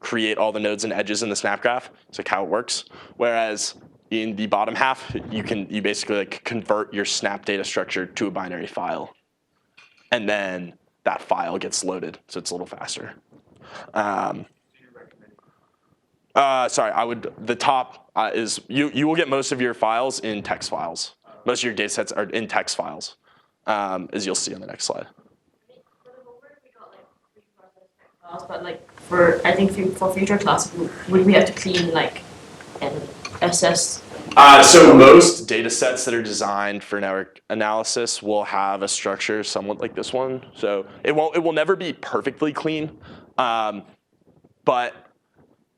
create all the nodes and edges in the snap graph. It's like how it works. Whereas in the bottom half, you basically like convert your snap data structure to a binary file, and then that file gets loaded, so it's a little faster. Sorry, the top is you will get most of your files in text files. Most of your data sets are in text files, as you'll see on the next slide. But like I think for future classes, would we have to clean like and assess? So most data sets that are designed for network analysis will have a structure somewhat like this one. So it will never be perfectly clean, but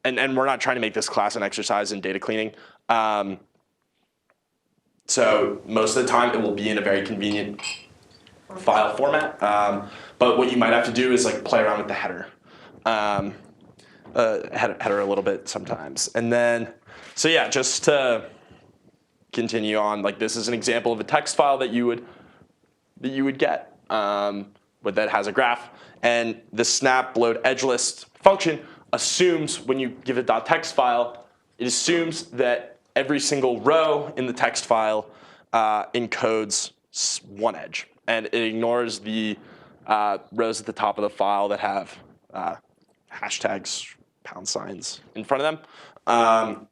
and we're not trying to make this class an exercise in data cleaning. So most of the time it will be in a very convenient file format. But what you might have to do is like play around with the header. Header a little bit sometimes. And then, so yeah, just to continue on, like this is an example of a text file that you would get, that has a graph. And the snap load edge list function assumes when you give a .text file, it assumes that every single row in the text file encodes one edge. And it ignores the rows at the top of the file that have hashtags, pound signs in front of them.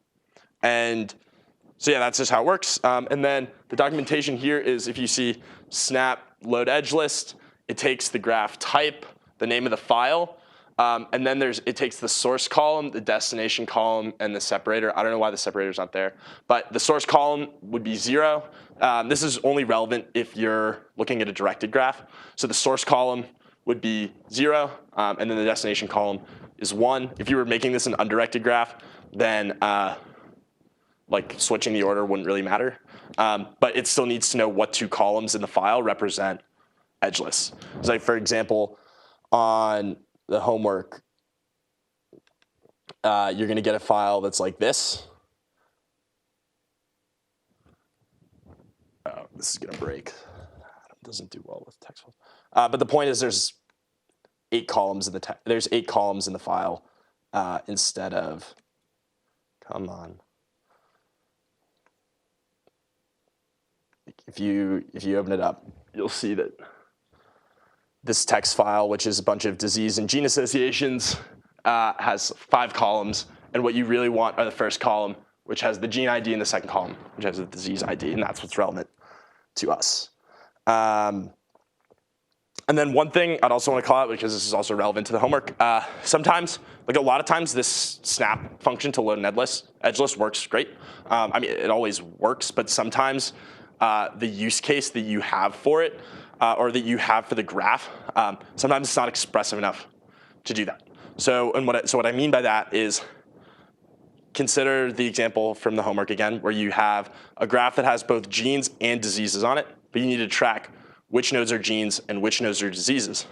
And so yeah, that's just how it works. And then the documentation here is if you see snap load edge list, it takes the graph type, the name of the file, and then it takes the source column, the destination column, and the separator. I don't know why the separator's not there, but the source column would be 0. This is only relevant if you're looking at a directed graph. So the source column would be 0, and then the destination column is 1. If you were making this an undirected graph, then like switching the order wouldn't really matter. But it still needs to know what 2 columns in the file represent edge lists. So like for example, on the homework, you're going to get a file that's like this. Oh, this is going to break. It doesn't do well with text files. But the point is, there's 8 columns in the there's 8 columns in the file instead of. Come on. If you open it up, you'll see that this text file, which is a bunch of disease and gene associations, has 5 columns. And what you really want are the first column, which has the gene ID, and the second column, which has the disease ID. And that's what's relevant to us. And then one thing I'd also want to call out, because this is also relevant to the homework, sometimes, like a lot of times, this snap function to load an edge list works great. I mean, it always works, but sometimes the use case that you have for it, or that you have for the graph, sometimes it's not expressive enough to do that. So what I mean by that is, consider the example from the homework again, where you have a graph that has both genes and diseases on it, but you need to track which nodes are genes and which nodes are diseases.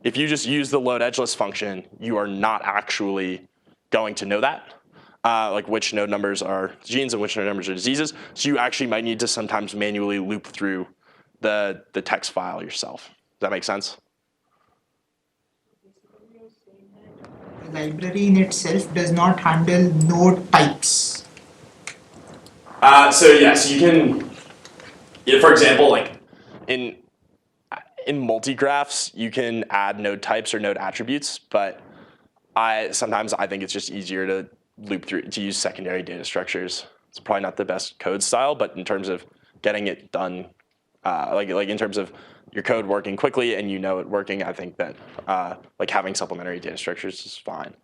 If you just use the load edge list function, you are not actually going to know that, like which node numbers are genes and which node numbers are diseases. So you actually might need to sometimes manually loop through the text file yourself. Does that make sense? The library in itself does not handle node types. So yes, you can, for example, like in multigraphs, you can add node types or node attributes, but sometimes I think it's just easier to loop through, to use secondary data structures. It's probably not the best code style, but in terms of getting it done, like in terms of your code working quickly and you know it working, I think that like having supplementary data structures is fine.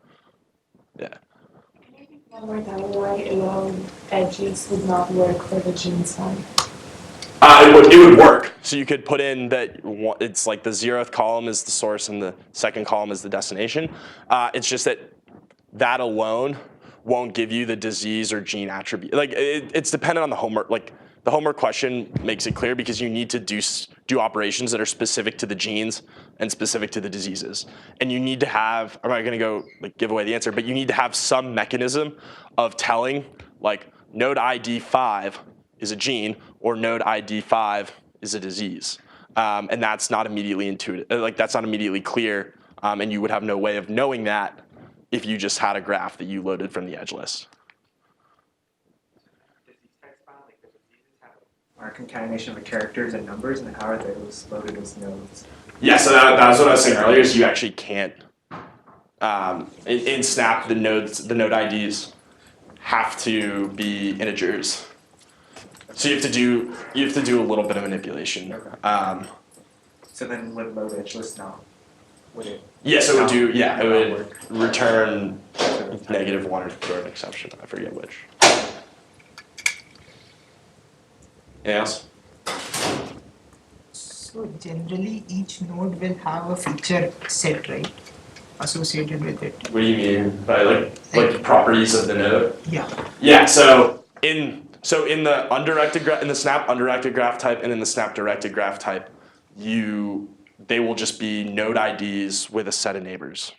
Yeah. Can you think one more time why load edges would not work for the gene side? It would work. So you could put in that it's like the 0th column is the source and the second column is the destination. It's just that alone won't give you the disease or gene attribute. Like it's dependent on the homework. Like the homework question makes it clear because you need to do operations that are specific to the genes and specific to the diseases. And you need to have, I'm not going to go like give away the answer, but you need to have some mechanism of telling like node ID 5 is a gene or node ID 5 is a disease. And that's not immediately intuitive, like that's not immediately clear. And you would have no way of knowing that if you just had a graph that you loaded from the edge list. Does these text file, like the diseases have our concatenation of characters and numbers, and how are those loaded as nodes? Yeah, so that was what I was saying earlier. So you actually can't in Snap the node IDs have to be integers. So you have to do a little bit of manipulation. Okay. So then would load edge list not? Would it? Yeah, so it would work? return -1 or throw an exception. I forget which. Anything else? So generally each node will have a feature set, right? Associated with it. What do you mean by like properties of the node? Yeah. Yeah, so in the undirected in the Snap undirected graph type and in the Snap directed graph type, they will just be node IDs with a set of neighbors.